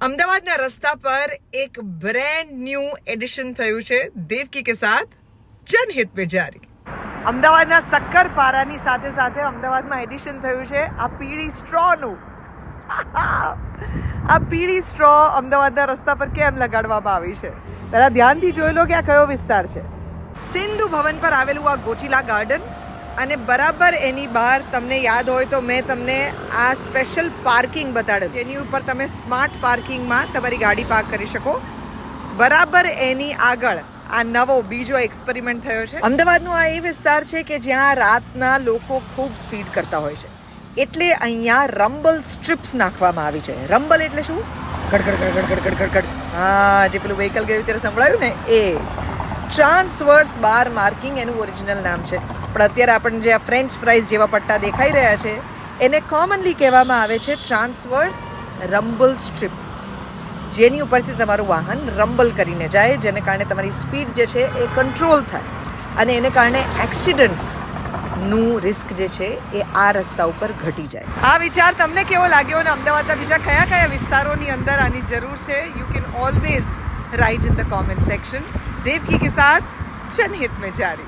અમદાવાદના રસ્તા પર એક બ્રેન્ડ ન્યૂ એડિશન થયું છે દેવકી કે સાથ જનહિત में जारी। અમદાવાદના શક્કરપારાની સાથે સાથે અમદાવાદમાં એડિશન થયું છે આ પીળી સ્ટ્રોનું। આ પીળી સ્ટ્રો અમદાવાદના રસ્તા પર કેમ લગાડવામાં આવી છે, પહેલા ધ્યાનથી જોઈ લો કે આ કયો વિસ્તાર છે। સિંધુ ભવન પર આવેલું આ ગોચીલા ગાર્ડન અને બરાબર એની બહાર તમને યાદ હોય તો મેં તમને આ સ્પેશિયલ પાર્કિંગ બતાડ્યું, જેની ઉપર તમે સ્માર્ટ પાર્કિંગમાં તમારી ગાડી પાર્ક કરી શકો। બરાબર એની આગળ આ નવો બીજો એક્સપેરિમેન્ટ થયો છે। અમદાવાદનો આ એ વિસ્તાર છે કે જ્યાં રાતના લોકો ખૂબ સ્પીડ કરતા હોય છે, એટલે અહીંયા રમ્બલ સ્ટ્રીપ્સ નાખવામાં આવી છે। રમ્બલ એટલે શું? ગડગડ ગડગડ ગડગડ ગડગડ, હા, જે પેલું વ્હીકલ ગયું ત્યારે સંભળાયું ને એ। ટ્રાન્સવર્સ બાર માર્કિંગ એનું ઓરિજિનલ નામ છે, પણ અત્યારે આપણને જે આ ફ્રેન્ચ ફ્રાઈઝ જેવા પટ્ટા દેખાઈ રહ્યા છે એને કોમનલી કહેવામાં આવે છે ટ્રાન્સવર્સ રમ્બલ સ્ટ્રીપ, જેની ઉપરથી તમારું વાહન રમ્બલ કરીને જાય, જેને કારણે તમારી સ્પીડ જે છે એ કંટ્રોલ થાય અને એને કારણે એક્સિડન્ટ્સનું રિસ્ક જે છે એ આ રસ્તા ઉપર ઘટી જાય। આ વિચાર તમને કેવો લાગ્યો અને અમદાવાદના બીજા કયા કયા વિસ્તારોની અંદર આની જરૂર છે? You can always write in the comment section. Devki के साथ जनहित में जारी।